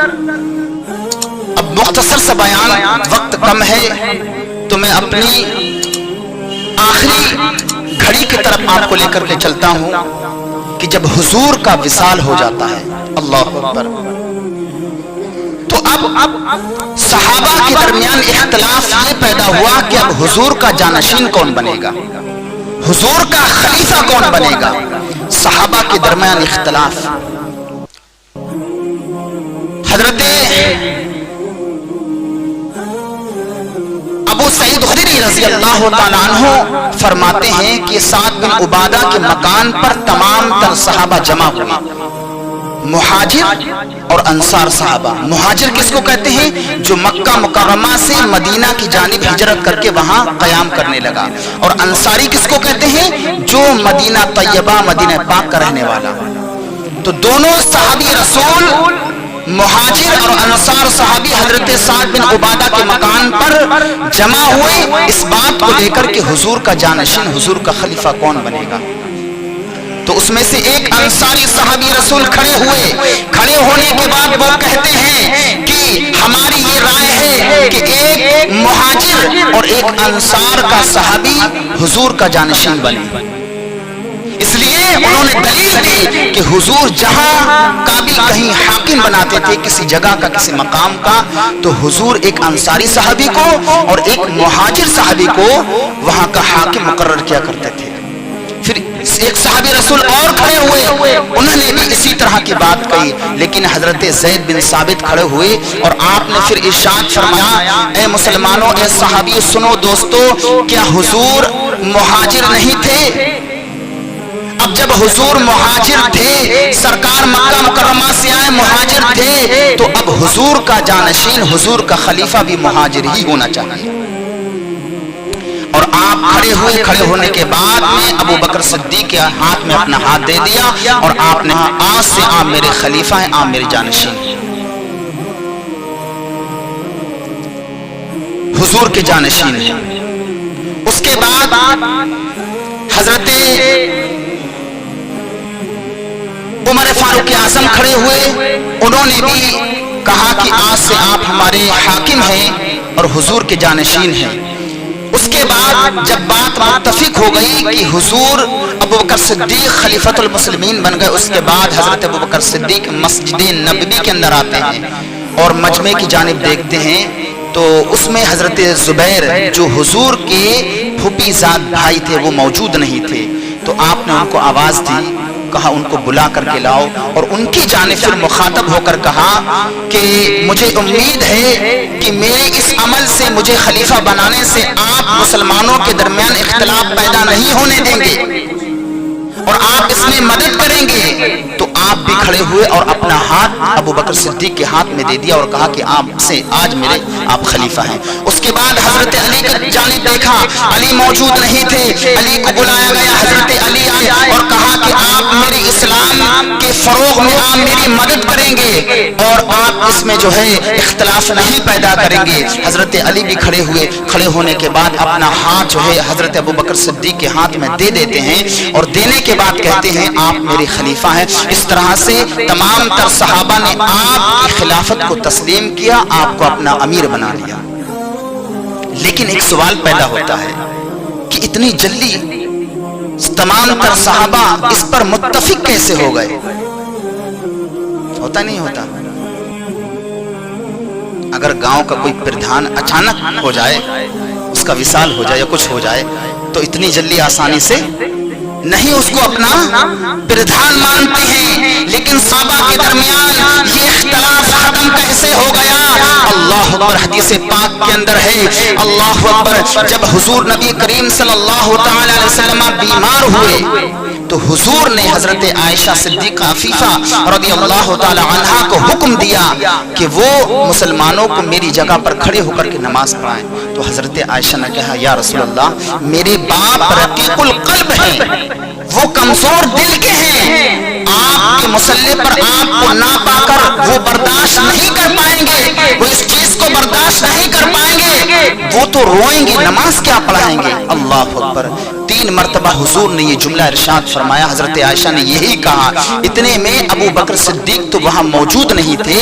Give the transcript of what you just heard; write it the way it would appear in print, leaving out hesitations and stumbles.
اب مختصر سا بیان، وقت کم ہے تو میں اپنی آخری گھڑی کی طرف آپ کو لے کر کے چلتا ہوں کہ جب حضور کا وصال ہو جاتا ہے، اللہ اکبر، تو اب صحابہ کے درمیان اختلاف یہ پیدا ہوا کہ اب حضور کا جانشین کون بنے گا، حضور کا خلیفہ کون بنے گا۔ صحابہ کے درمیان اختلاف۔ حضرت ابو سعید خدری رضی اللہ تعالیٰ عنہ فرماتے ہیں کہ سعد بن عبادہ کے مکان پر تمام تر صحابہ جمع ہوئے، مہاجر اور انصار صحابہ۔ مہاجر کس کو کہتے ہیں؟ جو مکہ مکرمہ سے مدینہ کی جانب ہجرت کر کے وہاں قیام کرنے لگا، اور انصاری کس کو کہتے ہیں؟ جو مدینہ طیبہ مدینہ پاک کا رہنے والا۔ تو دونوں صحابی رسول، مہاجر اور انصار صحابی، حضرت سعد بن عبادہ کے مکان پر جمع ہوئے اس بات کو لے کر کہ حضور کا جانشین، حضور کا خلیفہ کون بنے گا۔ تو اس میں سے ایک انصاری صحابی رسول کھڑے ہوئے، کھڑے ہونے کے بعد وہ کہتے ہیں کہ ہماری یہ رائے ہے کہ ایک مہاجر اور ایک انصار کا صحابی حضور کا جانشین بنے۔ اس لیے انہوں نے دلیل دی کہ حضور جہاں کا بھی کہیں حاکم بناتے تھے کسی جگہ کا، کسی مقام کا، تو حضور ایک انصاری صحابی کو اور ایک مہاجر صحابی کو وہاں کا حاکم مقرر کیا کرتے تھے۔ پھر ایک صحابی رسول اور کھڑے ہوئے، انہوں نے بھی اسی طرح کی بات کہی، لیکن حضرت زید بن ثابت کھڑے ہوئے اور آپ نے پھر ارشاد فرمایا، اے مسلمانوں، اے صحابی سنو دوستو، کیا حضور مہاجر نہیں تھے؟ اب جب حضور مہاجر تھے، سرکار مکہ مکرمہ سے آئے مہاجر تھے، تو اب حضور کا جانشین، حضور کا خلیفہ بھی مہاجر ہی ہونا چاہیے۔ اور آپ کھڑے ہوئے، کھڑے ہونے کے بعد میں ابو بکر صدیق کے ہاتھ میں اپنا ہاتھ دے دیا اور آپ نے آج سے آپ میرے خلیفہ ہیں، آپ میرے جانشین ہیں، حضور کے جانشین ہیں۔ اس کے بعد حضرت عمر فاروق اعظم کھڑے ہوئے، انہوں نے بھی کہا کہ آج سے آپ ہمارے حاکم ہیں اور حضور کے جانشین ہیں۔ اس کے بعد جب بات متفق ہو گئی کہ حضور ابوبکر صدیق خلیفۃ المسلمین بن گئے، اس کے بعد حضرت ابوبکر صدیق مسجد نبوی کے اندر آتے ہیں اور مجمع کی جانب دیکھتے ہیں، تو اس میں حضرت زبیر جو حضور کے پھوپھی زاد بھائی تھے وہ موجود نہیں تھے۔ تو آپ نے ان کو آواز دی، کہا ان کو بلا کر کے لاؤ، اور ان کی جانب پھر مخاطب ہو کر کہا کہ مجھے امید ہے کہ میرے اس عمل سے، مجھے خلیفہ بنانے سے آپ مسلمانوں کے درمیان اختلاف پیدا نہیں ہونے دیں گے اور آپ اس میں مدد کریں گے۔ تو آپ بھی کھڑے ہوئے اور اپنا ہاتھ ابو بکر صدیق کے ہاتھ میں دے دیا اور کہا کہ آپ سے آج میرے آپ خلیفہ ہیں۔ اس کے بعد حضرت علی کا جانب دیکھا، علی موجود نہیں تھے، علی کو بلایا گیا، حضرت علی آئے اور کہا کہ آپ میرے اسلام کے فروغ میں آپ میری مدد کریں گے اور آپ اس میں جو ہے اختلاف نہیں پیدا کریں گے۔ حضرت علی بھی کھڑے ہوئے، کھڑے ہونے کے بعد اپنا ہاتھ جو ہے حضرت ابو بکر صدیق کے ہاتھ میں دے دیتے ہیں اور دینے کے بعد کہتے ہیں آپ میرے خلیفہ ہیں۔ اس طرح سے تمام تر صحابہ نے آپ کی خلافت کو تسلیم کیا، آپ کو اپنا امیر بنا لیا۔ لیکن ایک سوال پیدا ہوتا ہے کہ اتنی جلدی تمام تر صحابہ اس پر متفق کیسے ہو گئے؟ ہوتا نہیں ہوتا؟ اگر گاؤں کا کوئی پردھان اچانک ہو جائے، اس کا وصال ہو جائے یا کچھ ہو جائے، تو اتنی جلدی آسانی سے نہیں اس کو اپنا پردھان مانتے ہیں۔ لیکن صحابہ کے درمیان یہ اختلاف ختم کیسے ہو گیا؟ اللہ اکبر، حدیث پاک کے اندر ہے، اللہ اکبر، جب حضور نبی کریم صلی اللہ تعالی علیہ وسلم بیمار ہوئے تو حضور نے حضرت عائشہ صدیقہ عفیفہ رضی اللہ تعالی عنہا کو حکم دیا کہ وہ مسلمانوں کو میری جگہ پر کھڑے ہو کر کے نماز پڑھائیں۔ تو حضرت عائشہ نے کہا یا رسول اللہ، میرے باپ رقیق القلب ہیں، وہ کمزور دل کے ہیں، آپ کے مصلی پر آپ کو نہ پا کر وہ برداشت نہیں کر پائیں گے، وہ اس چیز کو برداشت نہیں کر پائیں گے، وہ تو روئیں گے، نماز کیا پڑھائیں گے؟ اللہ اکبر، 3 مرتبہ حضور نے یہ جملہ ارشاد فرمایا۔ حضرت عائشہ نے یہی کہا، اتنے میں ابو بکر صدیق تو وہاں موجود نہیں تھے۔